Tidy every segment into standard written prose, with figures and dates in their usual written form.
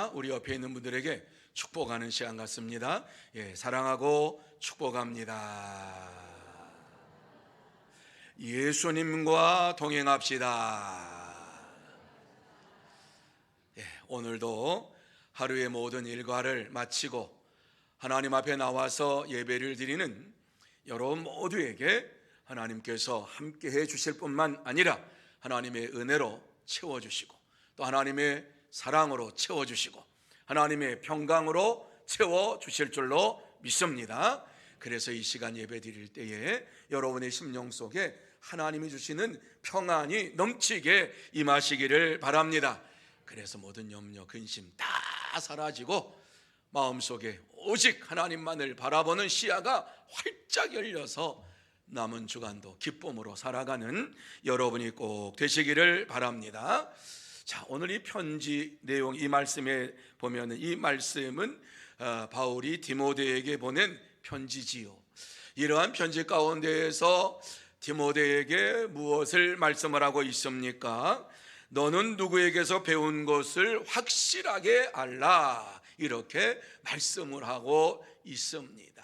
자, 우리 옆에 있는 분들에게 축복하는 시간 같습니다. 예, 사랑하고 축복합니다. 예수님과 동행합시다. 예, 오늘도 하루의 모든 일과를 마치고 하나님 앞에 나와서 예배를 드리는 여러분 모두에게 하나님께서 함께 해 주실 뿐만 아니라 하나님의 은혜로 채워주시고 또 하나님의 사랑으로 채워주시고 하나님의 평강으로 채워주실 줄로 믿습니다. 그래서 이 시간 예배 드릴 때에 여러분의 심령 속에 하나님이 주시는 평안이 넘치게 임하시기를 바랍니다. 그래서 모든 염려, 근심 다 사라지고 마음속에 오직 하나님만을 바라보는 시야가 활짝 열려서 남은 주간도 기쁨으로 살아가는 여러분이 꼭 되시기를 바랍니다. 자, 오늘 이 편지 내용, 이 말씀에 보면 이 말씀은 바울이 디모데에게 보낸 편지지요. 이러한 편지 가운데에서 디모데에게 무엇을 말씀을 하고 있습니까? 너는 누구에게서 배운 것을 확실하게 알라, 이렇게 말씀을 하고 있습니다.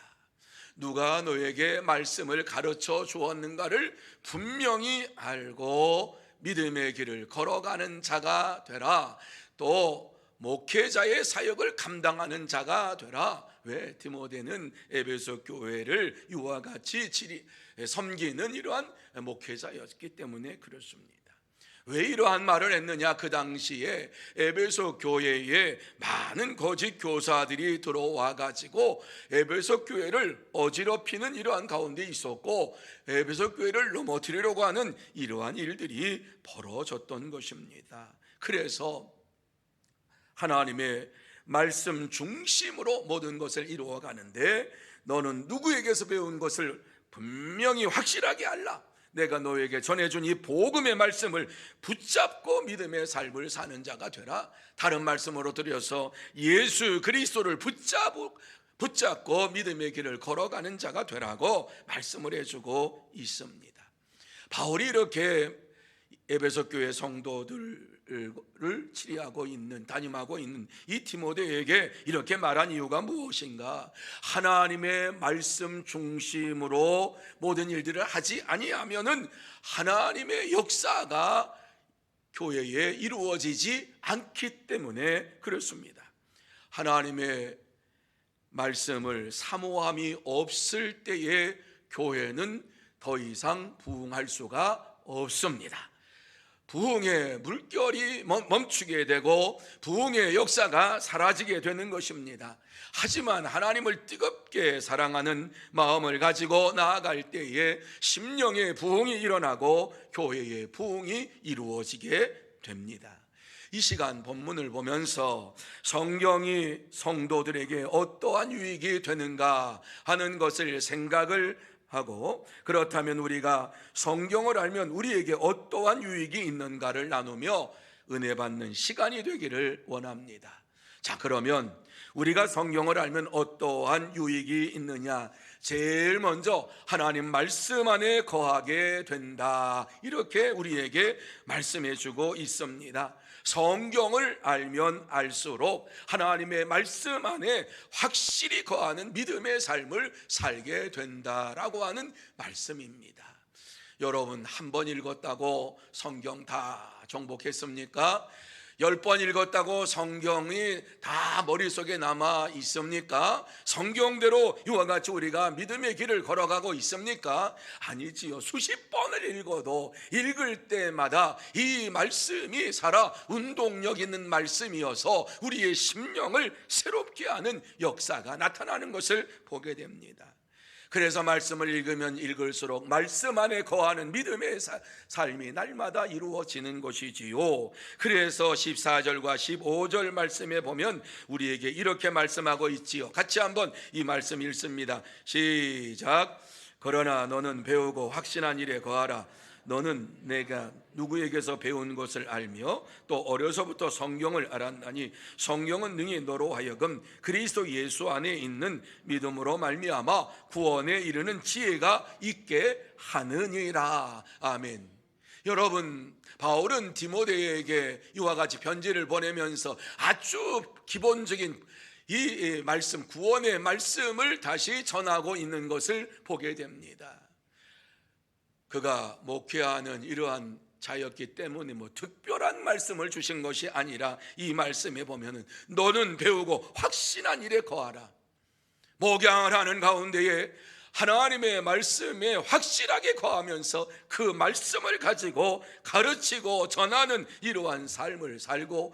누가 너에게 말씀을 가르쳐 주었는가를 분명히 알고 믿음의 길을 걸어가는 자가 되라. 또 목회자의 사역을 감당하는 자가 되라. 왜? 디모데는 에베소 교회를 이와 같이 섬기는 이러한 목회자였기 때문에 그렇습니다. 왜 이러한 말을 했느냐? 그 당시에 에베소 교회에 많은 거짓 교사들이 들어와 가지고 에베소 교회를 어지럽히는 이러한 가운데 있었고 에베소 교회를 넘어뜨리려고 하는 이러한 일들이 벌어졌던 것입니다. 그래서 하나님의 말씀 중심으로 모든 것을 이루어 가는데 너는 누구에게서 배운 것을 분명히 확실하게 알라. 내가 너에게 전해준 이 복음의 말씀을 붙잡고 믿음의 삶을 사는 자가 되라. 다른 말씀으로 드려서 예수 그리스도를 붙잡고 믿음의 길을 걸어가는 자가 되라고 말씀을 해주고 있습니다. 바울이 이렇게 에베소 교회 성도들을 담임하고 있는 이 디모데에게 이렇게 말한 이유가 무엇인가? 하나님의 말씀 중심으로 모든 일들을 하지 아니하면은 하나님의 역사가 교회에 이루어지지 않기 때문에 그렇습니다. 하나님의 말씀을 사모함이 없을 때에 교회는 더 이상 부흥할 수가 없습니다. 부흥의 물결이 멈추게 되고 부흥의 역사가 사라지게 되는 것입니다. 하지만 하나님을 뜨겁게 사랑하는 마음을 가지고 나아갈 때에 심령의 부흥이 일어나고 교회의 부흥이 이루어지게 됩니다. 이 시간 본문을 보면서 성경이 성도들에게 어떠한 유익이 되는가 하는 것을 생각을 하고, 그렇다면 우리가 성경을 알면 우리에게 어떠한 유익이 있는가를 나누며 은혜 받는 시간이 되기를 원합니다. 자, 그러면 우리가 성경을 알면 어떠한 유익이 있느냐? 제일 먼저 하나님 말씀 안에 거하게 된다, 이렇게 우리에게 말씀해 주고 있습니다. 성경을 알면 알수록 하나님의 말씀 안에 확실히 거하는 믿음의 삶을 살게 된다라고 하는 말씀입니다. 여러분, 한 번 읽었다고 성경 다 정복했습니까? 10번 읽었다고 성경이 다 머릿속에 남아 있습니까? 성경대로 이와 같이 우리가 믿음의 길을 걸어가고 있습니까? 아니지요. 수십 번을 읽어도 읽을 때마다 이 말씀이 살아 운동력 있는 말씀이어서 우리의 심령을 새롭게 하는 역사가 나타나는 것을 보게 됩니다. 그래서 말씀을 읽으면 읽을수록 말씀 안에 거하는 믿음의 삶이 날마다 이루어지는 것이지요. 그래서 14절과 15절 말씀에 보면 우리에게 이렇게 말씀하고 있지요. 같이 한번 이 말씀 읽습니다. 시작. 그러나 너는 배우고 확신한 일에 거하라. 너는 내가 누구에게서 배운 것을 알며 또 어려서부터 성경을 알았나니 성경은 능히 너로 하여금 그리스도 예수 안에 있는 믿음으로 말미암아 구원에 이르는 지혜가 있게 하느니라. 아멘. 여러분, 바울은 디모데에게 이와 같이 편지를 보내면서 아주 기본적인 이 말씀, 구원의 말씀을 다시 전하고 있는 것을 보게 됩니다. 그가 목회하는 이러한 자였기 때문에 특별한 말씀을 주신 것이 아니라 이 말씀에 보면은 너는 배우고 확신한 일에 거하라. 목양을 하는 가운데에 하나님의 말씀에 확실하게 거하면서 그 말씀을 가지고 가르치고 전하는 이러한 삶을 살고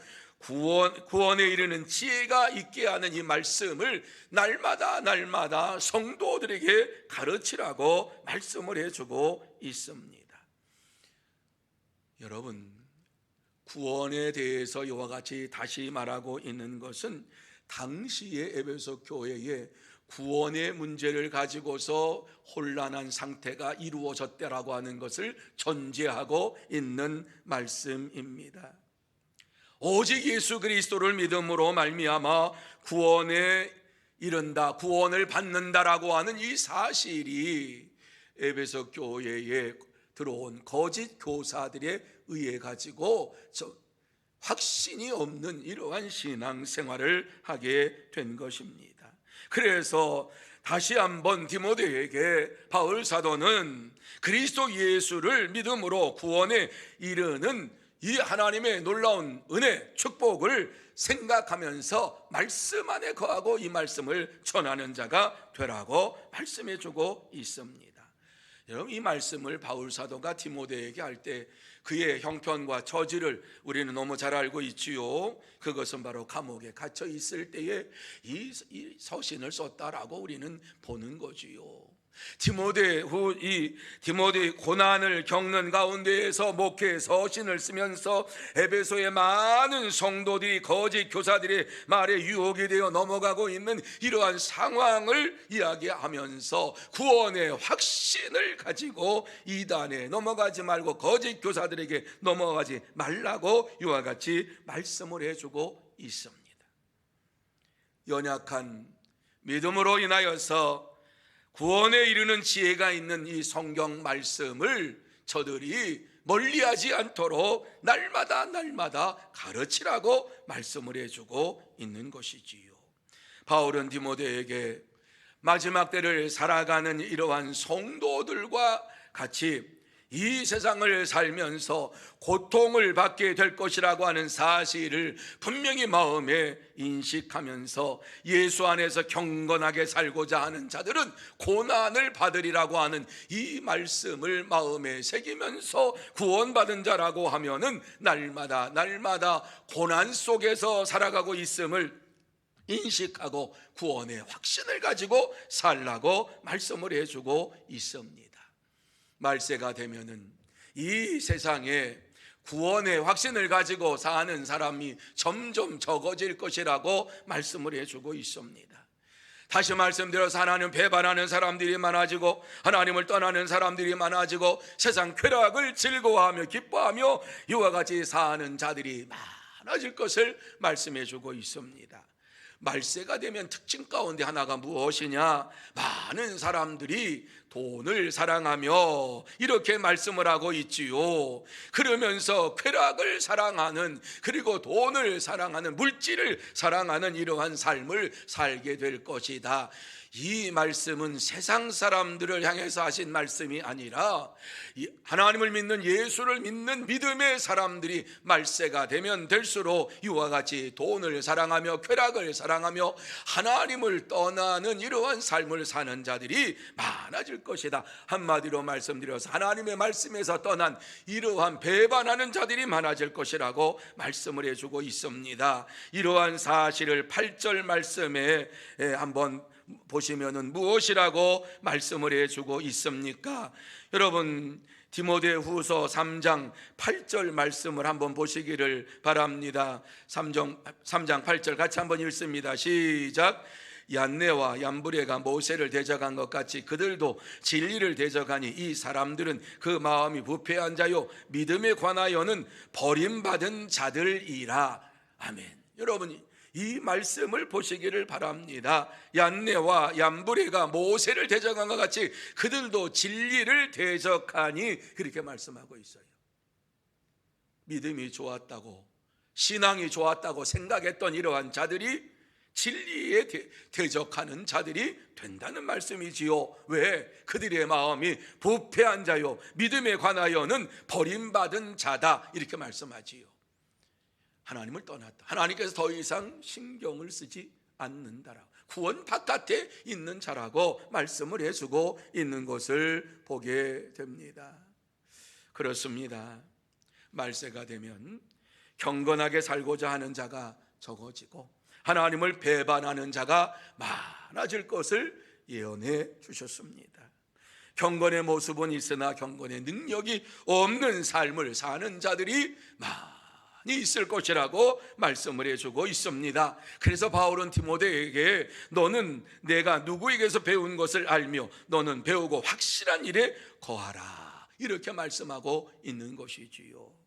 구원에 이르는 지혜가 있게 하는 이 말씀을 날마다 성도들에게 가르치라고 말씀을 해주고 있습니다. 여러분, 구원에 대해서 이와 같이 다시 말하고 있는 것은 당시의 에베소 교회에 구원의 문제를 가지고서 혼란한 상태가 이루어졌다라고 하는 것을 전제하고 있는 말씀입니다. 오직 예수 그리스도를 믿음으로 말미암아 구원에 이른다, 구원을 받는다라고 하는 이 사실이 에베소 교회에 들어온 거짓 교사들에 의해 가지고 확신이 없는 이러한 신앙생활을 하게 된 것입니다. 그래서 다시 한번 디모데에게 바울 사도는 그리스도 예수를 믿음으로 구원에 이르는 이 하나님의 놀라운 은혜, 축복을 생각하면서 말씀 안에 거하고 이 말씀을 전하는 자가 되라고 말씀해 주고 있습니다. 여러분, 이 말씀을 바울 사도가 디모데에게 할 때 그의 형편과 처지를 우리는 너무 잘 알고 있지요. 그것은 바로 감옥에 갇혀 있을 때에 이 서신을 썼다라고 우리는 보는 거지요. 디모데 고난을 겪는 가운데에서 목회 서신을 쓰면서 에베소의 많은 성도들이 거짓 교사들의 말에 유혹이 되어 넘어가고 있는 이러한 상황을 이야기하면서 구원의 확신을 가지고 이단에 넘어가지 말고 거짓 교사들에게 넘어가지 말라고 이와 같이 말씀을 해주고 있습니다. 연약한 믿음으로 인하여서 구원에 이르는 지혜가 있는 이 성경 말씀을 저들이 멀리하지 않도록 날마다 가르치라고 말씀을 해주고 있는 것이지요. 바울은 디모데에게 마지막 때를 살아가는 이러한 성도들과 같이 이 세상을 살면서 고통을 받게 될 것이라고 하는 사실을 분명히 마음에 인식하면서 예수 안에서 경건하게 살고자 하는 자들은 고난을 받으리라고 하는 이 말씀을 마음에 새기면서 구원받은 자라고 하면은 날마다 고난 속에서 살아가고 있음을 인식하고 구원의 확신을 가지고 살라고 말씀을 해주고 있습니다. 말세가 되면은 이 세상에 구원의 확신을 가지고 사는 사람이 점점 적어질 것이라고 말씀을 해주고 있습니다. 다시 말씀드려서 하나님 배반하는 사람들이 많아지고 하나님을 떠나는 사람들이 많아지고 세상 쾌락을 즐거워하며 기뻐하며 이와 같이 사는 자들이 많아질 것을 말씀해주고 있습니다. 말세가 되면 특징 가운데 하나가 무엇이냐? 많은 사람들이 돈을 사랑하며 이렇게 말씀을 하고 있지요. 그러면서 쾌락을 사랑하는, 그리고 돈을 사랑하는, 물질을 사랑하는 이러한 삶을 살게 될 것이다. 이 말씀은 세상 사람들을 향해서 하신 말씀이 아니라 하나님을 믿는, 예수를 믿는 믿음의 사람들이 말세가 되면 될수록 이와 같이 돈을 사랑하며 쾌락을 사랑하며 하나님을 떠나는 이러한 삶을 사는 자들이 많아질 것이다. 한마디로 말씀드려서 하나님의 말씀에서 떠난 이러한 배반하는 자들이 많아질 것이라고 말씀을 해주고 있습니다. 이러한 사실을 8절 말씀에 한번 보시면은 무엇이라고 말씀을 해주고 있습니까? 여러분, 디모데후서 3장 8절 말씀을 한번 보시기를 바랍니다. 3장 8절 같이 한번 읽습니다. 시작. 얀네와 얀브레가 모세를 대적한 것 같이 그들도 진리를 대적하니 이 사람들은 그 마음이 부패한 자요 믿음에 관하여는 버림받은 자들이라. 아멘. 여러분, 이 말씀을 보시기를 바랍니다. 얀네와 얀브레가 모세를 대적한 것 같이 그들도 진리를 대적하니, 그렇게 말씀하고 있어요. 믿음이 좋았다고, 신앙이 좋았다고 생각했던 이러한 자들이 진리에 대적하는 자들이 된다는 말씀이지요. 왜? 그들의 마음이 부패한 자요, 믿음에 관하여는 버림받은 자다, 이렇게 말씀하지요. 하나님을 떠났다, 하나님께서 더 이상 신경을 쓰지 않는다라고, 구원 바깥에 있는 자라고 말씀을 해주고 있는 것을 보게 됩니다. 그렇습니다. 말세가 되면 경건하게 살고자 하는 자가 적어지고 하나님을 배반하는 자가 많아질 것을 예언해 주셨습니다. 경건의 모습은 있으나 경건의 능력이 없는 삶을 사는 자들이 많이 있을 것이라고 말씀을 해주고 있습니다. 그래서 바울은 디모데에게 너는 내가 누구에게서 배운 것을 알며 너는 배우고 확실한 일에 거하라, 이렇게 말씀하고 있는 것이지요.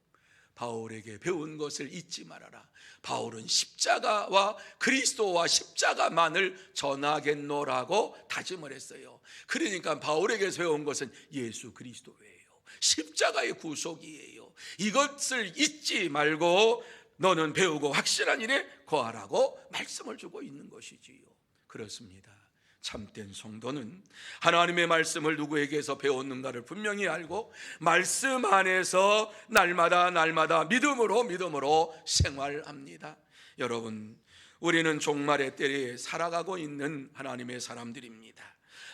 바울에게 배운 것을 잊지 말아라. 바울은 십자가와 그리스도와 십자가만을 전하겠노라고 다짐을 했어요. 그러니까 바울에게서 배운 것은 예수 그리스도예요. 십자가의 구속이에요. 이것을 잊지 말고 너는 배우고 확실한 일에 거하라고 말씀을 주고 있는 것이지요. 그렇습니다. 참된 성도는 하나님의 말씀을 누구에게서 배웠는가를 분명히 알고 말씀 안에서 날마다 믿음으로 생활합니다. 여러분, 우리는 종말의 때에 살아가고 있는 하나님의 사람들입니다.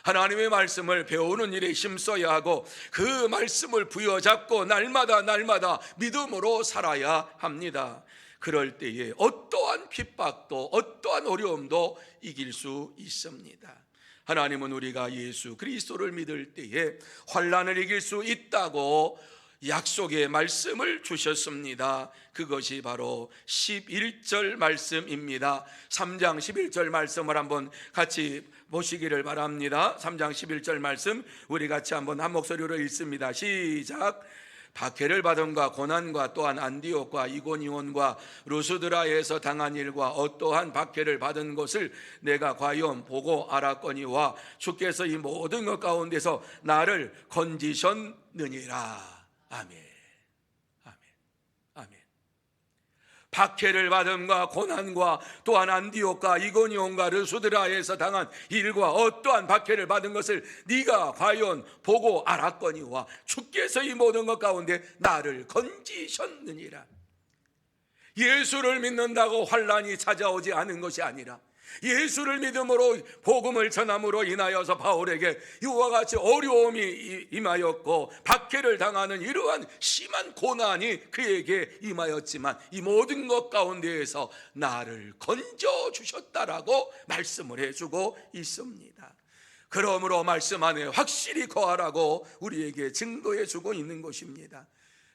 하나님의 말씀을 배우는 일에 힘써야 하고 그 말씀을 부여잡고 날마다 믿음으로 살아야 합니다. 그럴 때에 어떠한 핍박도 어떠한 어려움도 이길 수 있습니다. 하나님은 우리가 예수 그리스도를 믿을 때에 환난을 이길 수 있다고 약속의 말씀을 주셨습니다. 그것이 바로 11절 말씀입니다. 3장 11절 말씀을 한번 같이 보시기를 바랍니다. 3장 11절 말씀 우리 같이 한번 한 목소리로 읽습니다. 시작. 박해를 받음과 고난과 또한 안디옥과 이고니온과 루스드라에서 당한 일과 어떠한 박해를 받은 것을 내가 과연 보고 알았거니와 주께서 이 모든 것 가운데서 나를 건지셨느니라. 아멘. 박해를 받음과 고난과 또한 안디옥과 이고니온과 르수드라에서 당한 일과 어떠한 박해를 받은 것을 네가 과연 보고 알았거니와 주께서 이 모든 것 가운데 나를 건지셨느니라. 예수를 믿는다고 환난이 찾아오지 않은 것이 아니라 예수를 믿음으로 복음을 전함으로 인하여서 바울에게 이와 같이 어려움이 임하였고 박해를 당하는 이러한 심한 고난이 그에게 임하였지만 이 모든 것 가운데에서 나를 건져주셨다라고 말씀을 해주고 있습니다. 그러므로 말씀 안에 확실히 거하라고 우리에게 증거해주고 있는 것입니다.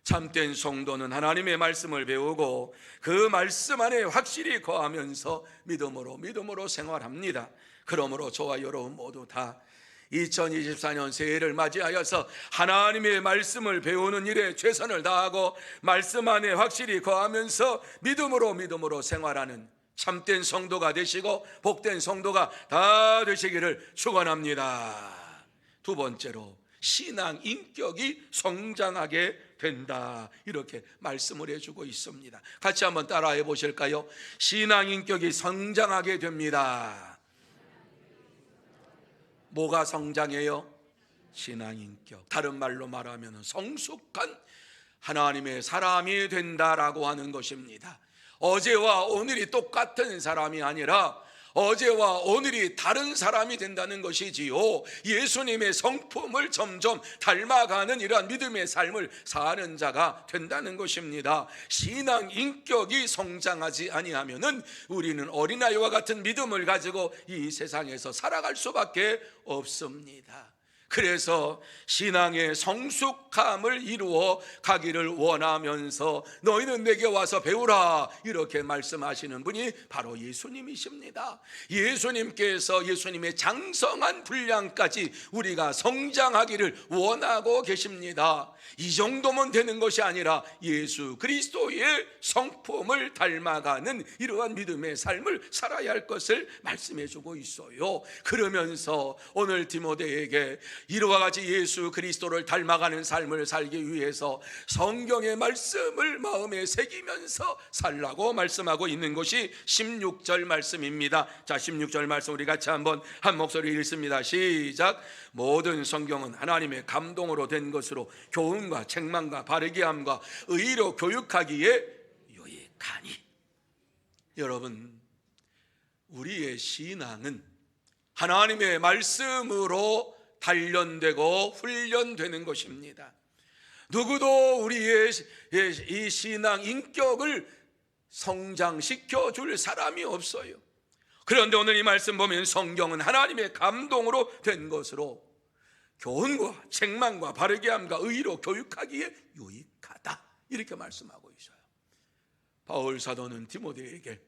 참된 성도는 하나님의 말씀을 배우고 그 말씀 안에 확실히 거하면서 믿음으로 생활합니다. 그러므로 저와 여러분 모두 다 2024년 새해를 맞이하여서 하나님의 말씀을 배우는 일에 최선을 다하고 말씀 안에 확실히 거하면서 믿음으로 생활하는 참된 성도가 되시고 복된 성도가 다 되시기를 축원합니다. 두 번째로 신앙 인격이 성장하게 된다, 이렇게 말씀을 해주고 있습니다. 같이 한번 따라해 보실까요? 신앙 인격이 성장하게 됩니다. 뭐가 성장해요? 신앙 인격. 다른 말로 말하면 성숙한 하나님의 사람이 된다라고 하는 것입니다. 어제와 오늘이 똑같은 사람이 아니라 어제와 오늘이 다른 사람이 된다는 것이지요. 예수님의 성품을 점점 닮아가는 이러한 믿음의 삶을 사는 자가 된다는 것입니다. 신앙 인격이 성장하지 아니하면은 우리는 어린아이와 같은 믿음을 가지고 이 세상에서 살아갈 수밖에 없습니다. 그래서 신앙의 성숙함을 이루어 가기를 원하면서 너희는 내게 와서 배우라, 이렇게 말씀하시는 분이 바로 예수님이십니다. 예수님께서 예수님의 장성한 분량까지 우리가 성장하기를 원하고 계십니다. 이 정도면 되는 것이 아니라 예수 그리스도의 성품을 닮아가는 이러한 믿음의 삶을 살아야 할 것을 말씀해 주고 있어요. 그러면서 오늘 디모데에게 이와 같이 예수 그리스도를 닮아가는 삶을 살기 위해서 성경의 말씀을 마음에 새기면서 살라고 말씀하고 있는 것이 16절 말씀입니다. 자, 16절 말씀 우리 같이 한번 한 목소리 읽습니다. 시작. 모든 성경은 하나님의 감동으로 된 것으로 교훈과 책망과 바르게 함과 의로 교육하기에 유익하니. 여러분, 우리의 신앙은 하나님의 말씀으로 단련되고 훈련되는 것입니다. 누구도 우리의 이 신앙 인격을 성장시켜 줄 사람이 없어요. 그런데 오늘 이 말씀 보면 성경은 하나님의 감동으로 된 것으로 교훈과 책망과 바르게 함과 의로 교육하기에 유익하다, 이렇게 말씀하고 있어요. 바울 사도는 디모데에게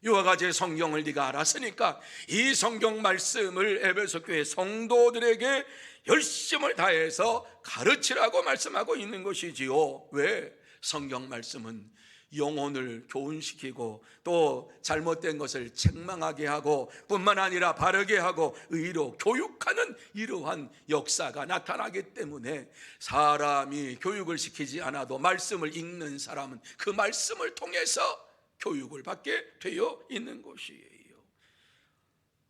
이와 같이 성경을 네가 알았으니까 이 성경 말씀을 에베소 교회 성도들에게 열심을 다해서 가르치라고 말씀하고 있는 것이지요. 왜? 성경 말씀은 영혼을 교훈시키고 또 잘못된 것을 책망하게 하고 뿐만 아니라 바르게 하고 의로 교육하는 이러한 역사가 나타나기 때문에 사람이 교육을 시키지 않아도 말씀을 읽는 사람은 그 말씀을 통해서 교육을 받게 되어 있는 것이에요.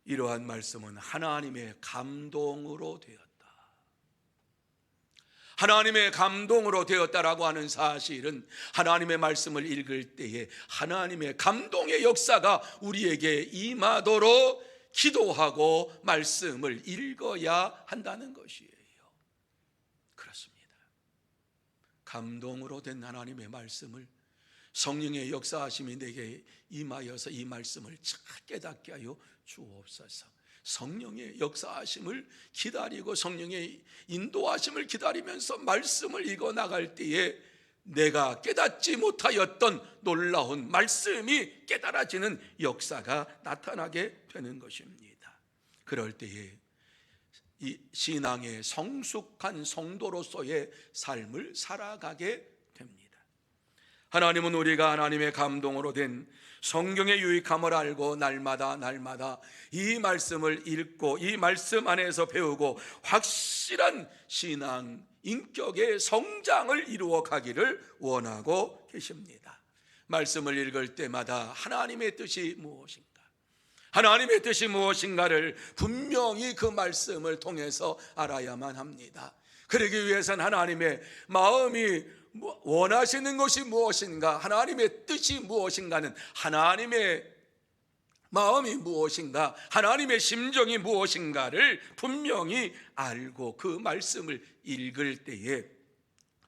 이러한 말씀은 하나님의 감동으로 되었다. 하나님의 감동으로 되었다라고 하는 사실은 하나님의 말씀을 읽을 때에 하나님의 감동의 역사가 우리에게 임하도록 기도하고 말씀을 읽어야 한다는 것이에요. 그렇습니다. 감동으로 된 하나님의 말씀을 성령의 역사하심이 내게 임하여서 이 말씀을 잘 깨닫게 하여 주옵소서. 성령의 역사하심을 기다리고 성령의 인도하심을 기다리면서 말씀을 읽어 나갈 때에 내가 깨닫지 못하였던 놀라운 말씀이 깨달아지는 역사가 나타나게 되는 것입니다. 그럴 때에 이 신앙의 성숙한 성도로서의 삶을 살아가게 됩니다. 하나님은 우리가 하나님의 감동으로 된 성경의 유익함을 알고 날마다 이 말씀을 읽고 이 말씀 안에서 배우고 확실한 신앙 인격의 성장을 이루어 가기를 원하고 계십니다. 말씀을 읽을 때마다 하나님의 뜻이 무엇인가, 하나님의 뜻이 무엇인가를 분명히 그 말씀을 통해서 알아야만 합니다. 그러기 위해서는 하나님의 마음이 원하시는 것이 무엇인가, 하나님의 뜻이 무엇인가는 하나님의 마음이 무엇인가, 하나님의 심정이 무엇인가를 분명히 알고 그 말씀을 읽을 때에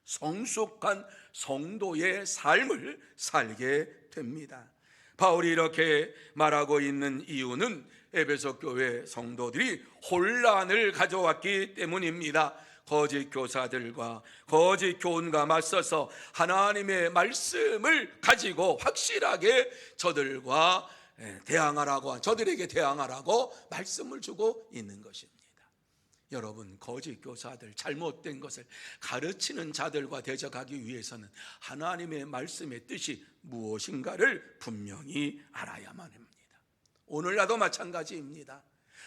성숙한 성도의 삶을 살게 됩니다. 바울이 이렇게 말하고 있는 이유는 에베소 교회 성도들이 혼란을 가져왔기 때문입니다. 거짓 교사들과 거짓 교훈과 맞서서 하나님의 말씀을 가지고 확실하게 저들과 대항하라고, 저들에게 대항하라고 말씀을 주고 있는 것입니다. 여러분, 거짓 교사들, 잘못된 것을 가르치는 자들과 대적하기 위해서는 하나님의 말씀의 뜻이 무엇인가를 분명히 알아야만 합니다. 오늘날도 마찬가지입니다.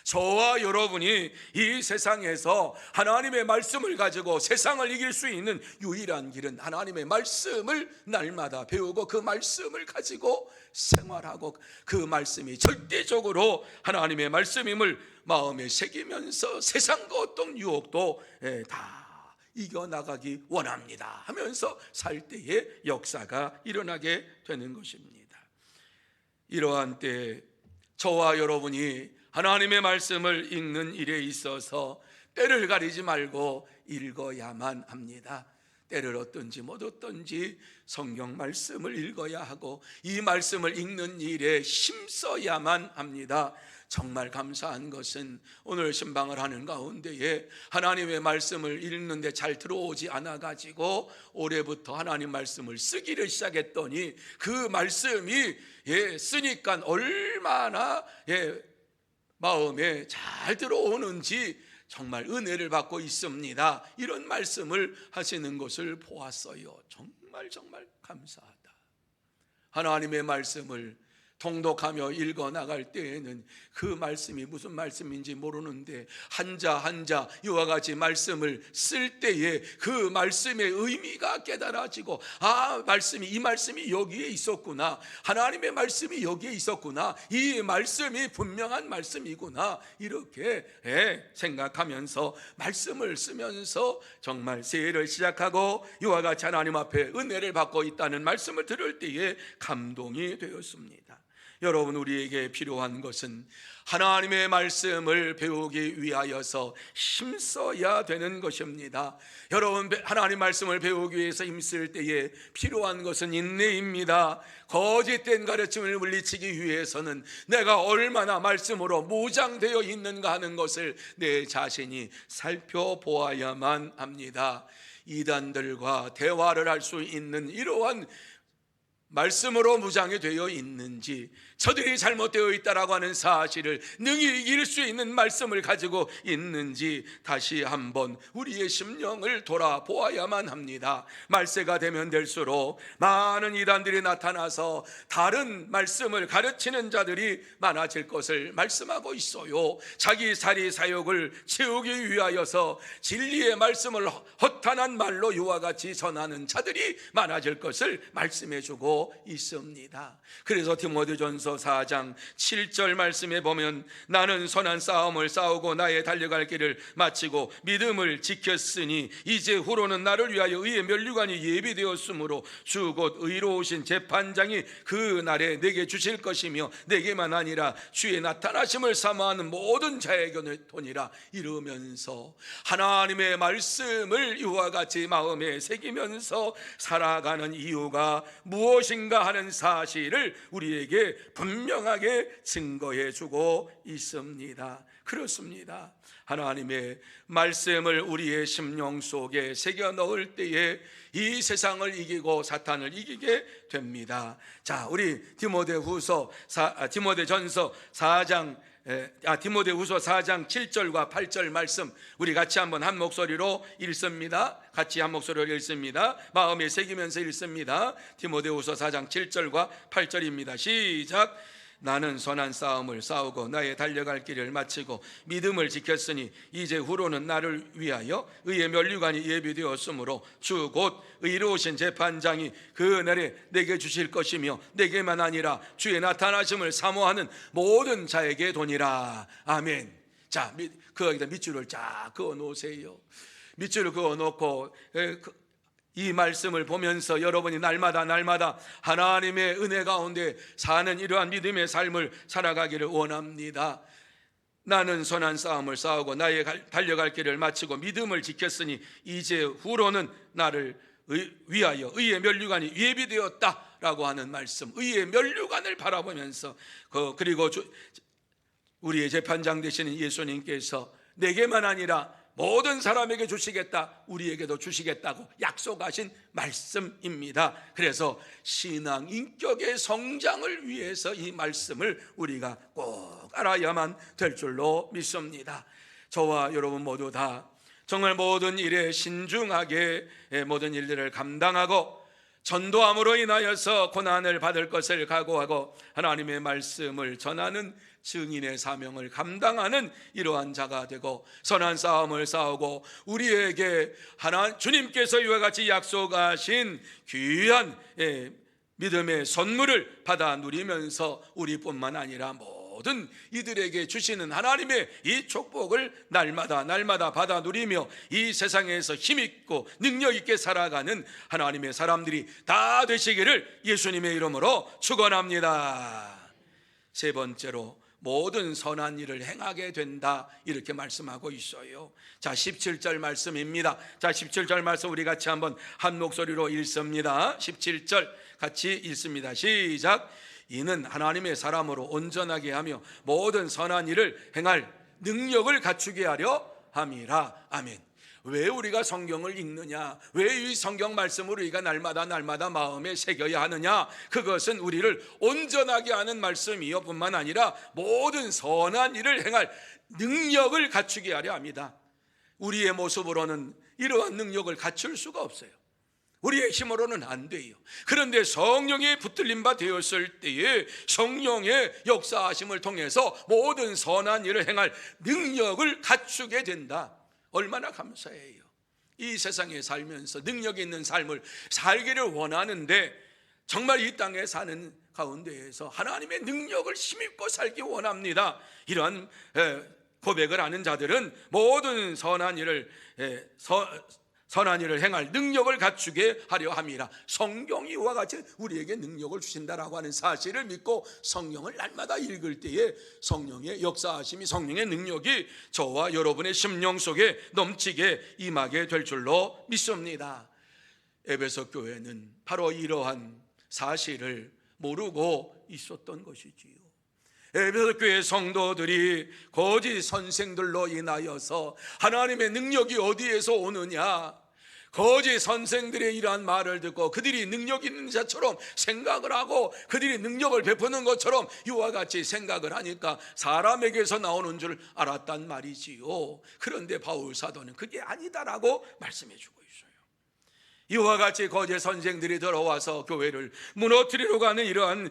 저와 여러분이 이 세상에서 하나님의 말씀을 가지고 세상을 이길 수 있는 유일한 길은 하나님의 말씀을 날마다 배우고 그 말씀을 가지고 생활하고 그 말씀이 절대적으로 하나님의 말씀임을 마음에 새기면서 세상과 어떤 유혹도 다 이겨나가기 원합니다 하면서 살 때의 역사가 일어나게 되는 것입니다. 이러한 때 저와 여러분이 하나님의 말씀을 읽는 일에 있어서 때를 가리지 말고 읽어야만 합니다. 때를 어떤지 못 어떤지 성경 말씀을 읽어야 하고 이 말씀을 읽는 일에 힘써야만 합니다. 정말 감사한 것은 오늘 신방을 하는 가운데에 하나님의 말씀을 읽는데 잘 들어오지 않아가지고 올해부터 하나님 말씀을 쓰기를 시작했더니 그 말씀이 쓰니까 얼마나 마음에 잘 들어오는지 정말 은혜를 받고 있습니다. 이런 말씀을 하시는 것을 보았어요. 정말 감사하다. 하나님의 말씀을 통독하며 읽어 나갈 때에는 그 말씀이 무슨 말씀인지 모르는데 한자 한자 이와 같이 말씀을 쓸 때에 그 말씀의 의미가 깨달아지고, 이 말씀이 여기에 있었구나, 하나님의 말씀이 여기에 있었구나, 이 말씀이 분명한 말씀이구나, 이렇게 생각하면서 말씀을 쓰면서 정말 새해를 시작하고 이와 같이 하나님 앞에 은혜를 받고 있다는 말씀을 들을 때에 감동이 되었습니다. 여러분, 우리에게 필요한 것은 하나님의 말씀을 배우기 위하여서 힘써야 되는 것입니다. 여러분, 하나님 말씀을 배우기 위해서 힘쓸 때에 필요한 것은 인내입니다. 거짓된 가르침을 물리치기 위해서는 내가 얼마나 말씀으로 무장되어 있는가 하는 것을 내 자신이 살펴보아야만 합니다. 이단들과 대화를 할 수 있는 이러한 말씀으로 무장이 되어 있는지, 저들이 잘못되어 있다라고 하는 사실을 능히 이길 수 있는 말씀을 가지고 있는지 다시 한번 우리의 심령을 돌아보아야만 합니다. 말세가 되면 될수록 많은 이단들이 나타나서 다른 말씀을 가르치는 자들이 많아질 것을 말씀하고 있어요. 자기 사리 사욕을 채우기 위하여서 진리의 말씀을 허탄한 말로 이와 같이 전하는 자들이 많아질 것을 말씀해주고 있습니다. 그래서 디모데전서 4장 7절 말씀에 보면, 나는 선한 싸움을 싸우고 나의 달려갈 길을 마치고 믿음을 지켰으니 이제 후로는 나를 위하여 의의 면류관이 예비되었으므로 주 곧 의로우신 재판장이 그 날에 내게 주실 것이며 내게만 아니라 주의 나타나심을 사모하는 모든 자에게 도니라. 이러면서 하나님의 말씀을 이와 같이 마음에 새기면서 살아가는 이유가 무엇인가 하는 사실을 우리에게 분명하게 증거해 주고 있습니다. 그렇습니다. 하나님의 말씀을 우리의 심령 속에 새겨 넣을 때에 이 세상을 이기고 사탄을 이기게 됩니다. 자, 우리 디모데전서 4장 7절과 8절 말씀 우리 같이 한번 한 목소리로 읽습니다. 같이 한 목소리로 읽습니다. 마음에 새기면서 읽습니다. 디모데후서 4장 7절과 8절입니다. 시작. 나는 선한 싸움을 싸우고 나의 달려갈 길을 마치고 믿음을 지켰으니 이제 후로는 나를 위하여 의의 면류관이 예비되었으므로 주 곧 의로우신 재판장이 그 날에 내게 주실 것이며 내게만 아니라 주의 나타나심을 사모하는 모든 자에게 도니라. 아멘. 자, 거기다 밑줄을 쫙 그어 놓으세요. 밑줄을 그어 놓고 이 말씀을 보면서 여러분이 날마다 하나님의 은혜 가운데 사는 이러한 믿음의 삶을 살아가기를 원합니다. 나는 선한 싸움을 싸우고 나의 달려갈 길을 마치고 믿음을 지켰으니 이제 후로는 나를 위하여 의의 면류관이 예비되었다라고 하는 말씀, 의의 면류관을 바라보면서 그리고 우리의 재판장 되시는 예수님께서 내게만 아니라 모든 사람에게 주시겠다, 우리에게도 주시겠다고 약속하신 말씀입니다. 그래서 신앙 인격의 성장을 위해서 이 말씀을 우리가 꼭 알아야만 될 줄로 믿습니다. 저와 여러분 모두 다 정말 모든 일에 신중하게 모든 일들을 감당하고 전도함으로 인하여서 고난을 받을 것을 각오하고 하나님의 말씀을 전하는 증인의 사명을 감당하는 이러한 자가 되고 선한 싸움을 싸우고 우리에게 주님께서 이와 같이 약속하신 귀한 믿음의 선물을 받아 누리면서 우리뿐만 아니라 모든 이들에게 주시는 하나님의 이 축복을 날마다 받아 누리며 이 세상에서 힘있고 능력있게 살아가는 하나님의 사람들이 다 되시기를 예수님의 이름으로 축원합니다. 세 번째로 모든 선한 일을 행하게 된다, 이렇게 말씀하고 있어요. 자, 17절 말씀입니다. 자, 17절 말씀 우리 같이 한번 한 목소리로 읽습니다. 17절 같이 읽습니다. 시작. 이는 하나님의 사람으로 온전하게 하며 모든 선한 일을 행할 능력을 갖추게 하려 함이라. 아멘. 왜 우리가 성경을 읽느냐? 왜 이 성경 말씀을 우리가 날마다 마음에 새겨야 하느냐? 그것은 우리를 온전하게 하는 말씀이요 뿐만 아니라 모든 선한 일을 행할 능력을 갖추게 하려 합니다. 우리의 모습으로는 이러한 능력을 갖출 수가 없어요. 우리의 힘으로는 안 돼요. 그런데 성령이 붙들림 바 되었을 때에 성령의 역사하심을 통해서 모든 선한 일을 행할 능력을 갖추게 된다. 얼마나 감사해요. 이 세상에 살면서 능력 있는 삶을 살기를 원하는데 정말 이 땅에 사는 가운데에서 하나님의 능력을 힘입고 살기 원합니다. 이러한 고백을 하는 자들은 모든 선한 일을 행할 능력을 갖추게 하려 함이라. 성경이 이와 같이 우리에게 능력을 주신다라고 하는 사실을 믿고 성경을 날마다 읽을 때에 성령의 역사하심이, 성령의 능력이 저와 여러분의 심령 속에 넘치게 임하게 될 줄로 믿습니다. 에베소 교회는 바로 이러한 사실을 모르고 있었던 것이지요. 에베소 교회 성도들이 거짓 선생들로 인하여서 하나님의 능력이 어디에서 오느냐, 거짓 선생들의 이러한 말을 듣고 그들이 능력 있는 자처럼 생각을 하고 그들이 능력을 베푸는 것처럼 이와 같이 생각을 하니까 사람에게서 나오는 줄 알았단 말이지요. 그런데 바울 사도는 그게 아니다라고 말씀해 주고 있어요. 이와 같이 거짓 선생들이 들어와서 교회를 무너뜨리려고 하는 이러한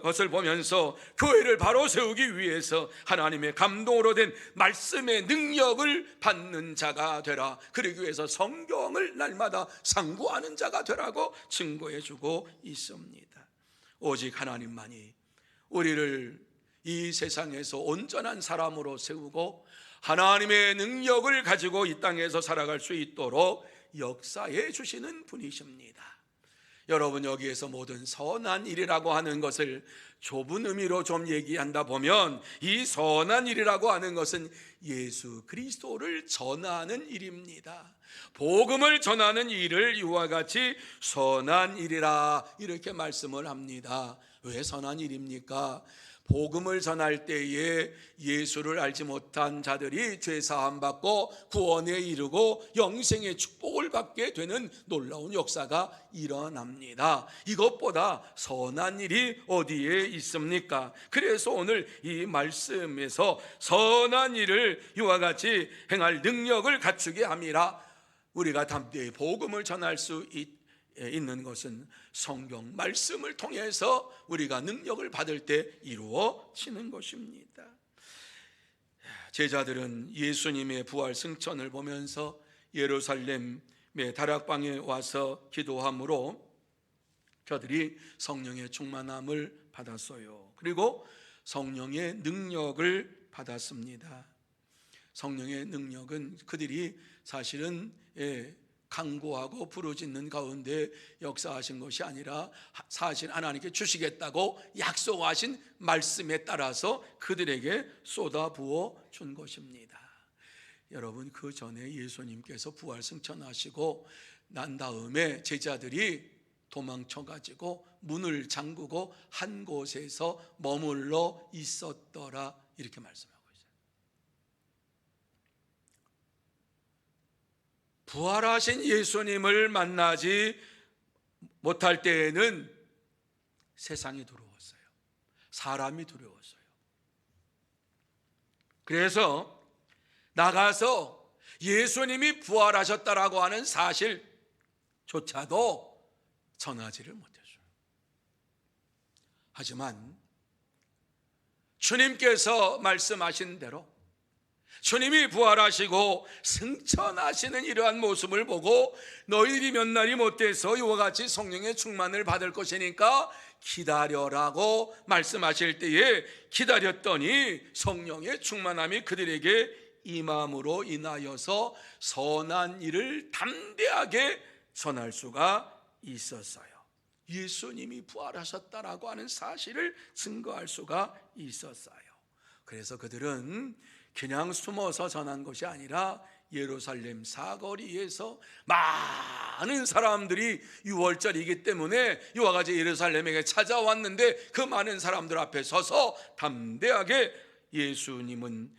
것을 보면서 교회를 바로 세우기 위해서 하나님의 감동으로 된 말씀의 능력을 받는 자가 되라, 그러기 위해서 성경을 날마다 상고하는 자가 되라고 증거해 주고 있습니다. 오직 하나님만이 우리를 이 세상에서 온전한 사람으로 세우고 하나님의 능력을 가지고 이 땅에서 살아갈 수 있도록 역사해 주시는 분이십니다. 여러분, 여기에서 모든 선한 일이라고 하는 것을 좁은 의미로 좀 얘기한다 보면 이 선한 일이라고 하는 것은 예수 그리스도를 전하는 일입니다. 복음을 전하는 일을 이와 같이 선한 일이라 이렇게 말씀을 합니다. 왜 선한 일입니까? 복음을 전할 때에 예수를 알지 못한 자들이 죄 사함 받고 구원에 이르고 영생의 축복을 받게 되는 놀라운 역사가 일어납니다. 이것보다 선한 일이 어디에 있습니까? 그래서 오늘 이 말씀에서 선한 일을 이와 같이 행할 능력을 갖추게 함이라. 우리가 담대히 복음을 전할 수 있는 것은 성경 말씀을 통해서 우리가 능력을 받을 때 이루어지는 것입니다. 제자들은 예수님의 부활 승천을 보면서 예루살렘의 다락방에 와서 기도함으로 저들이 성령의 충만함을 받았어요. 그리고 성령의 능력을 받았습니다. 성령의 능력은 그들이 사실은 강구하고 부르짖는 가운데 역사하신 것이 아니라 사실 하나님께 주시겠다고 약속하신 말씀에 따라서 그들에게 쏟아부어 준 것입니다. 여러분, 그 전에 예수님께서 부활 승천하시고 난 다음에 제자들이 도망쳐가지고 문을 잠그고 한 곳에서 머물러 있었더라 이렇게 말씀합니다. 부활하신 예수님을 만나지 못할 때에는 세상이 두려웠어요. 사람이 두려웠어요. 그래서 나가서 예수님이 부활하셨다라고 하는 사실조차도 전하지를 못했어요. 하지만 주님께서 말씀하신 대로 주님이 부활하시고 승천하시는 이러한 모습을 보고 너희들이 몇 날이 못돼서 이와 같이 성령의 충만을 받을 것이니까 기다려라고 말씀하실 때에 기다렸더니 성령의 충만함이 그들에게 임함으로 인하여서 선한 일을 담대하게 전할 수가 있었어요. 예수님이 부활하셨다라고 하는 사실을 증거할 수가 있었어요. 그래서 그들은 그냥 숨어서 전한 것이 아니라 예루살렘 사거리에서 많은 사람들이 6월절이기 때문에 이와 같이 예루살렘에게 찾아왔는데 그 많은 사람들 앞에 서서 담대하게 예수님은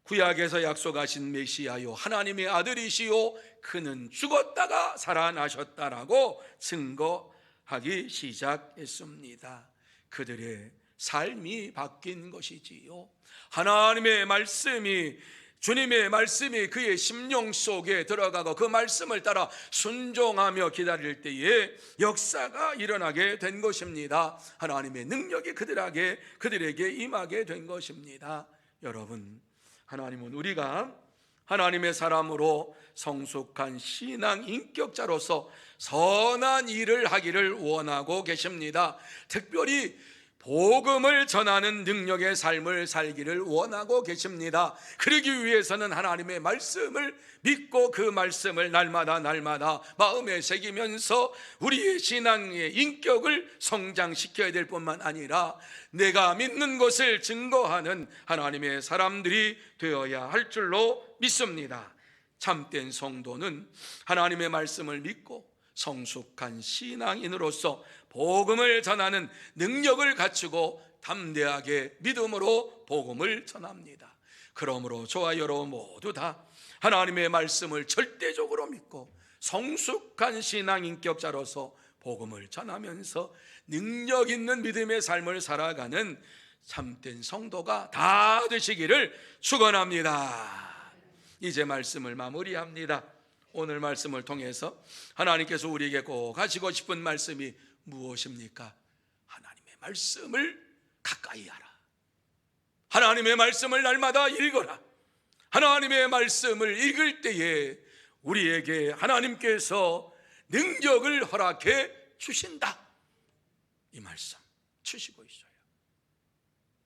구약에서 약속하신 메시아요 하나님의 아들이시요 그는 죽었다가 살아나셨다라고 증거하기 시작했습니다. 그들의 삶이 바뀐 것이지요. 하나님의 말씀이 주님의 말씀이 그의 심령 속에 들어가고 그 말씀을 따라 순종하며 기다릴 때에 역사가 일어나게 된 것입니다. 하나님의 능력이 그들에게 임하게 된 것입니다. 여러분, 하나님은 우리가 하나님의 사람으로 성숙한 신앙 인격자로서 선한 일을 하기를 원하고 계십니다. 특별히 복음을 전하는 능력의 삶을 살기를 원하고 계십니다. 그러기 위해서는 하나님의 말씀을 믿고 그 말씀을 날마다 마음에 새기면서 우리의 신앙의 인격을 성장시켜야 될 뿐만 아니라 내가 믿는 것을 증거하는 하나님의 사람들이 되어야 할 줄로 믿습니다. 참된 성도는 하나님의 말씀을 믿고 성숙한 신앙인으로서 복음을 전하는 능력을 갖추고 담대하게 믿음으로 복음을 전합니다. 그러므로 저와 여러분 모두 다 하나님의 말씀을 절대적으로 믿고 성숙한 신앙 인격자로서 복음을 전하면서 능력 있는 믿음의 삶을 살아가는 참된 성도가 다 되시기를 축원합니다. 이제 말씀을 마무리합니다. 오늘 말씀을 통해서 하나님께서 우리에게 꼭 하시고 싶은 말씀이 무엇입니까? 하나님의 말씀을 가까이 하라. 하나님의 말씀을 날마다 읽어라. 하나님의 말씀을 읽을 때에 우리에게 하나님께서 능력을 허락해 주신다. 이 말씀 주시고 있어요.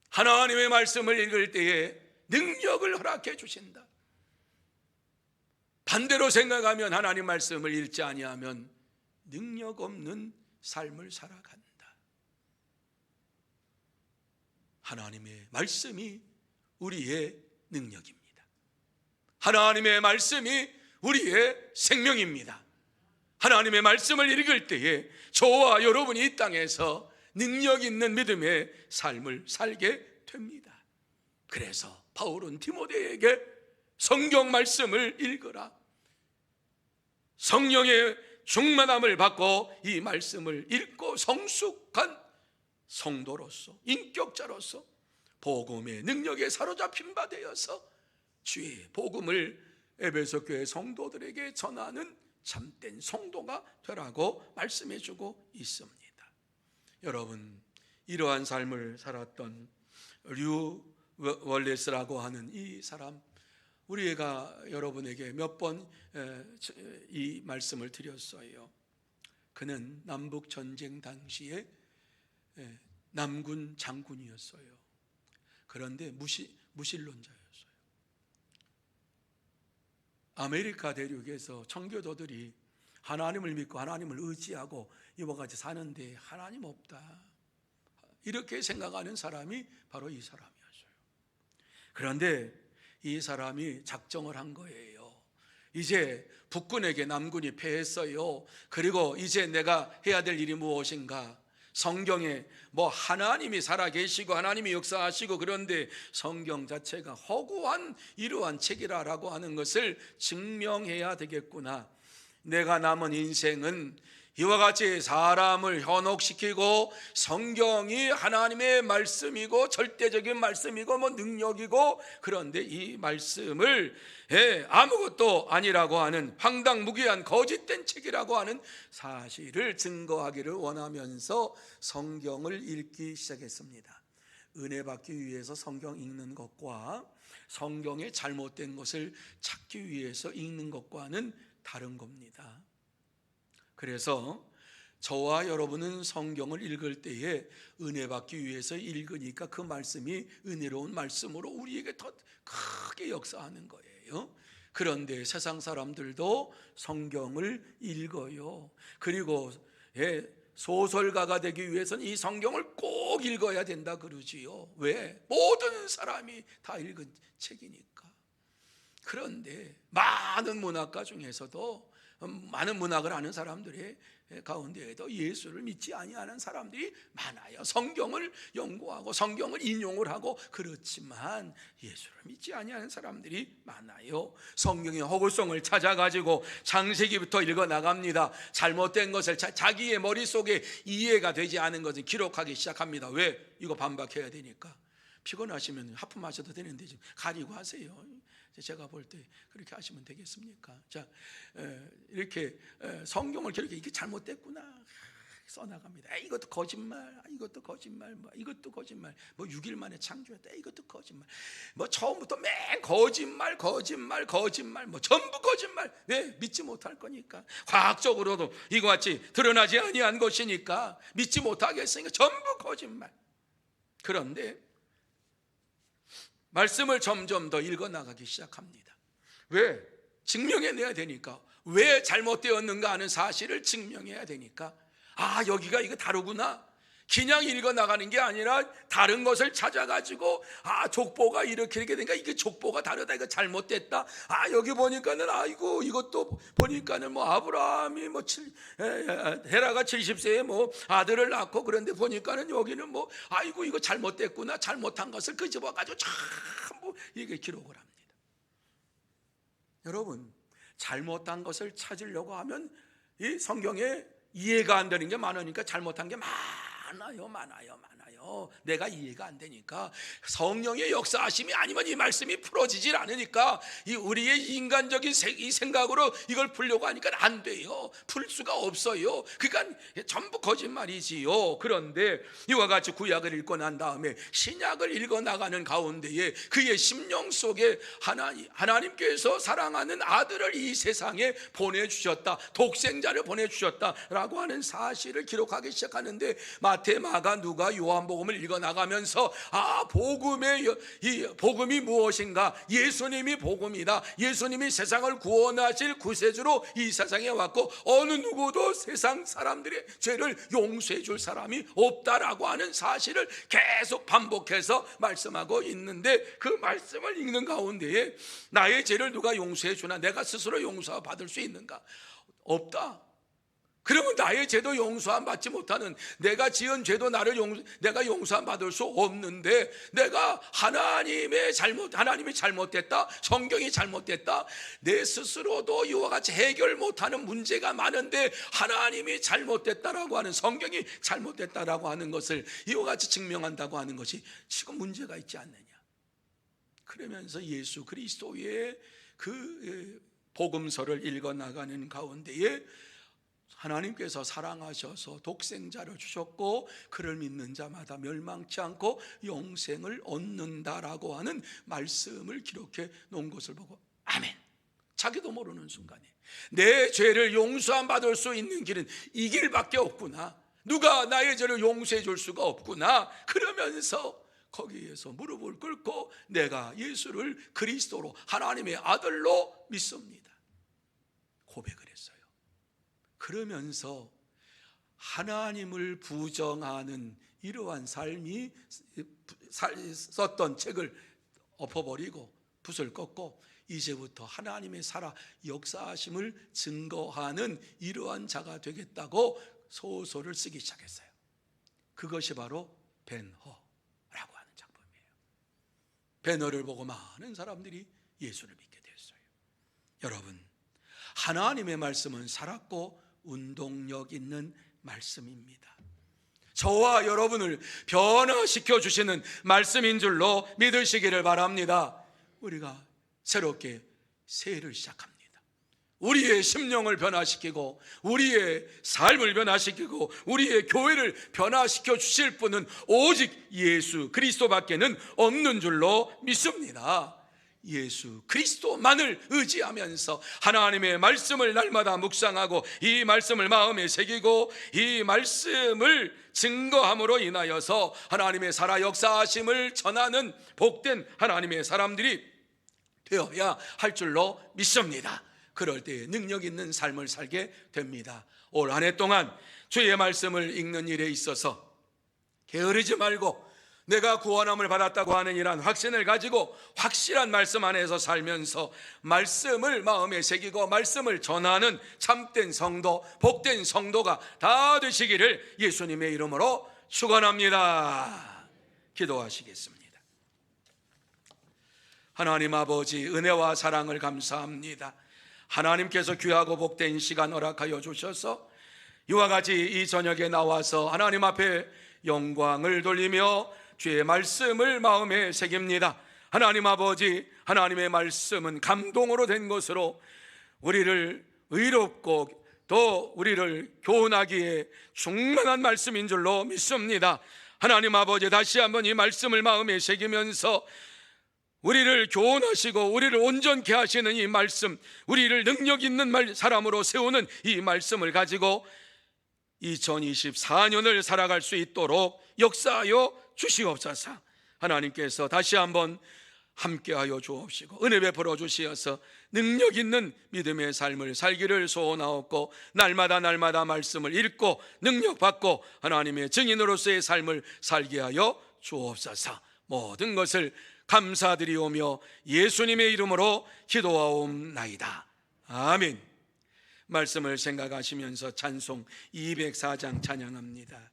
하나님의 말씀을 읽을 때에 능력을 허락해 주신다. 반대로 생각하면 하나님 말씀을 읽지 아니하면 능력 없는 삶을 살아간다. 하나님의 말씀이 우리의 능력입니다. 하나님의 말씀이 우리의 생명입니다. 하나님의 말씀을 읽을 때에 저와 여러분이 이 땅에서 능력 있는 믿음의 삶을 살게 됩니다. 그래서 바울은 디모데에게 성경 말씀을 읽어라. 성령의 충만함을 받고 이 말씀을 읽고 성숙한 성도로서 인격자로서 복음의 능력에 사로잡힌 바 되어서 주의 복음을 에베소 교회 성도들에게 전하는 참된 성도가 되라고 말씀해 주고 있습니다. 여러분, 이러한 삶을 살았던 류 월레스라고 하는 이 사람, 우리가 여러분에게 몇 번 이 말씀을 드렸어요. 그는 남북 전쟁 당시에 남군 장군이었어요. 그런데 무신론자였어요. 아메리카 대륙에서 청교도들이 하나님을 믿고 하나님을 의지하고 이와 같이 사는데 하나님 없다, 이렇게 생각하는 사람이 바로 이 사람이었어요. 그런데 이 사람이 작정을 한 거예요. 이제 북군에게 남군이 패했어요. 그리고 이제 내가 해야 될 일이 무엇인가? 성경에 하나님이 살아계시고 하나님이 역사하시고, 그런데 성경 자체가 허구한 이러한 책이라고 하는 것을 증명해야 되겠구나. 내가 남은 인생은 이와 같이 사람을 현혹시키고 성경이 하나님의 말씀이고 절대적인 말씀이고 능력이고, 그런데 이 말씀을 아무것도 아니라고 하는 황당무계한 거짓된 책이라고 하는 사실을 증거하기를 원하면서 성경을 읽기 시작했습니다. 은혜 받기 위해서 성경 읽는 것과 성경의 잘못된 것을 찾기 위해서 읽는 것과는 다른 겁니다. 그래서 저와 여러분은 성경을 읽을 때에 은혜 받기 위해서 읽으니까 그 말씀이 은혜로운 말씀으로 우리에게 더 크게 역사하는 거예요. 그런데 세상 사람들도 성경을 읽어요. 그리고 소설가가 되기 위해서는 이 성경을 꼭 읽어야 된다 그러지요. 왜? 모든 사람이 다 읽은 책이니까. 그런데 많은 문학가 중에서도, 많은 문학을 하는 사람들의 가운데에도 예수를 믿지 아니하는 사람들이 많아요. 성경을 연구하고 성경을 인용을 하고 그렇지만 예수를 믿지 아니하는 사람들이 많아요. 성경의 허구성을 찾아가지고 창세기부터 읽어 나갑니다. 잘못된 것을 자기의 머릿속에 이해가 되지 않은 것을 기록하기 시작합니다. 왜? 이거 반박해야 되니까. 피곤하시면 하품하셔도 되는데 좀 가리고 하세요. 제가 볼 때 그렇게 하시면 되겠습니까? 자, 이렇게 성경을 이렇게 잘못됐구나 써나갑니다. 이것도 거짓말, 이것도 거짓말, 이것도 거짓말. 6일 만에 창조했다. 이것도 거짓말. 처음부터 맨 거짓말, 전부 거짓말. 왜? 믿지 못할 거니까. 과학적으로도 이와 같이 드러나지 아니한 것이니까 믿지 못하겠으니까 전부 거짓말. 그런데 말씀을 점점 더 읽어나가기 시작합니다. 왜? 증명해내야 되니까. 왜 잘못되었는가 하는 사실을 증명해야 되니까. 여기가 이거 다르구나. 그냥 읽어나가는 게 아니라 다른 것을 찾아가지고 족보가 이렇게 되니까 이게 족보가 다르다. 이거 잘못됐다. 여기 보니까는 이것도 보니까는 아브라함이 헤라가 70세에 아들을 낳고 그런데 보니까는 여기는 이거 잘못됐구나. 잘못한 것을 끄집어가지고 전부 이게 기록을 합니다. 여러분, 잘못한 것을 찾으려고 하면 이 성경에 이해가 안 되는 게 많으니까 잘못한 게 많아요. 내가 이해가 안 되니까 성령의 역사하심이 아니면 이 말씀이 풀어지질 않으니까 이 우리의 인간적인 이 생각으로 이걸 풀려고 하니까 안 돼요. 풀 수가 없어요. 그러니까 전부 거짓말이지요. 그런데 이와 같이 구약을 읽고 난 다음에 신약을 읽어 나가는 가운데에 그의 심령 속에 하나님께서 사랑하는 아들을 이 세상에 보내주셨다. 독생자를 보내주셨다라고 하는 사실을 기록하기 시작하는데 마태, 마가, 누가, 요한복음을 읽어 나가면서 이 복음이 무엇인가? 예수님이 복음이다. 예수님이 세상을 구원하실 구세주로 이 세상에 왔고 어느 누구도 세상 사람들의 죄를 용서해 줄 사람이 없다라고 하는 사실을 계속 반복해서 말씀하고 있는데 그 말씀을 읽는 가운데에 나의 죄를 누가 용서해 주나? 내가 스스로 용서받을 수 있는가? 없다. 그러면 나의 죄도 용서함 받지 못하는, 내가 지은 죄도 내가 용서함 받을 수 없는데, 내가 하나님이 잘못됐다, 성경이 잘못됐다, 내 스스로도 이와 같이 해결 못하는 문제가 많은데 하나님이 잘못됐다라고 하는, 성경이 잘못됐다라고 하는 것을 이와 같이 증명한다고 하는 것이 지금 문제가 있지 않느냐. 그러면서 예수 그리스도의 그 복음서를 읽어 나가는 가운데에 하나님께서 사랑하셔서 독생자를 주셨고 그를 믿는 자마다 멸망치 않고 영생을 얻는다라고 하는 말씀을 기록해 놓은 것을 보고 아멘. 자기도 모르는 순간에 내 죄를 용서함 받을 수 있는 길은 이 길밖에 없구나. 누가 나의 죄를 용서해 줄 수가 없구나. 그러면서 거기에서 무릎을 꿇고 내가 예수를 그리스도로 하나님의 아들로 믿습니다. 고백을 했어요. 그러면서 하나님을 부정하는 이러한 삶이 썼던 책을 엎어버리고 붓을 꺾고 이제부터 하나님의 살아 역사하심을 증거하는 이러한 자가 되겠다고 소설을 쓰기 시작했어요. 그것이 바로 벤허라고 하는 작품이에요. 벤허를 보고 많은 사람들이 예수를 믿게 됐어요. 여러분, 하나님의 말씀은 살았고 운동력 있는 말씀입니다. 저와 여러분을 변화시켜 주시는 말씀인 줄로 믿으시기를 바랍니다. 우리가 새롭게 새해를 시작합니다. 우리의 심령을 변화시키고 우리의 삶을 변화시키고 우리의 교회를 변화시켜 주실 분은 오직 예수 그리스도밖에는 없는 줄로 믿습니다. 예수 그리스도만을 의지하면서 하나님의 말씀을 날마다 묵상하고 이 말씀을 마음에 새기고 이 말씀을 증거함으로 인하여서 하나님의 살아 역사하심을 전하는 복된 하나님의 사람들이 되어야 할 줄로 믿습니다. 그럴 때 능력 있는 삶을 살게 됩니다. 올 한 해 동안 주의 말씀을 읽는 일에 있어서 게으르지 말고 내가 구원함을 받았다고 하는 이러한 확신을 가지고 확실한 말씀 안에서 살면서 말씀을 마음에 새기고 말씀을 전하는 참된 성도, 복된 성도가 다 되시기를 예수님의 이름으로 축원합니다. 기도하시겠습니다. 하나님 아버지, 은혜와 사랑을 감사합니다. 하나님께서 귀하고 복된 시간 허락하여 주셔서 이와 같이 이 저녁에 나와서 하나님 앞에 영광을 돌리며 주의 말씀을 마음에 새깁니다. 하나님 아버지, 하나님의 말씀은 감동으로 된 것으로 우리를 의롭고 또 우리를 교훈하기에 충만한 말씀인 줄로 믿습니다. 하나님 아버지, 다시 한번 이 말씀을 마음에 새기면서 우리를 교훈하시고 우리를 온전케 하시는 이 말씀, 우리를 능력 있는 사람으로 세우는 이 말씀을 가지고 2024년을 살아갈 수 있도록 역사하여 주시옵소서. 하나님께서 다시 한번 함께하여 주옵시고 은혜 베풀어 주시어서 능력 있는 믿음의 삶을 살기를 소원하옵고, 날마다 말씀을 읽고 능력받고 하나님의 증인으로서의 삶을 살게 하여 주옵소서. 모든 것을 감사드리오며 예수님의 이름으로 기도하옵나이다. 아멘. 말씀을 생각하시면서 찬송 204장 찬양합니다.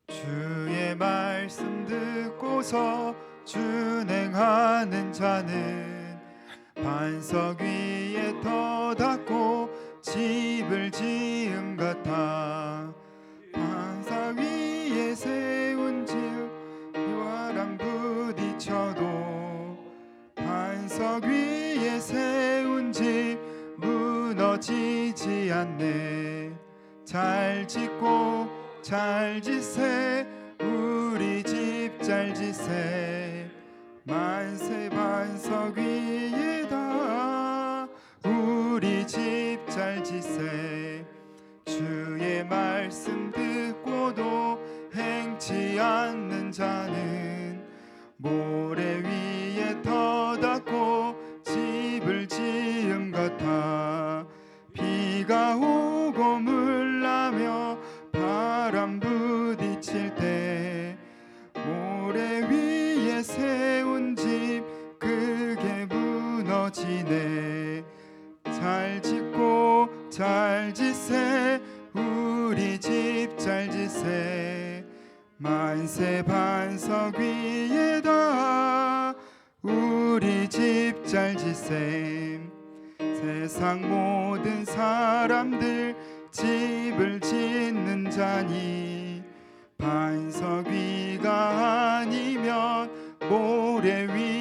주의 말씀 듣고서 준행하는 자는 반석 위에 터닫고 집을 지은 같아. 반석 위에 세운 집 비와랑 부딪혀도 반석 위에 세운 집 무너지지 않네. 잘 짓고 잘 짓세 우리 집 잘 짓세. 만세 반석 위에다 우리 집 잘 짓세. 주의 말씀 듣고도 행치 않는 자는 모래 위에 터닫고 집을 지은 같아. 비가 오고 물나며 바람 부딪힐 때 모래 위에 세운 집 크게 무너지네. 잘 짓고 잘 짓세 우리 집 잘 짓세. 만세 반석 위에다 우리 집 잘 짓세. 세상 모든 사람들 집을 짓는 자니 반석 위가 아니면 모래 위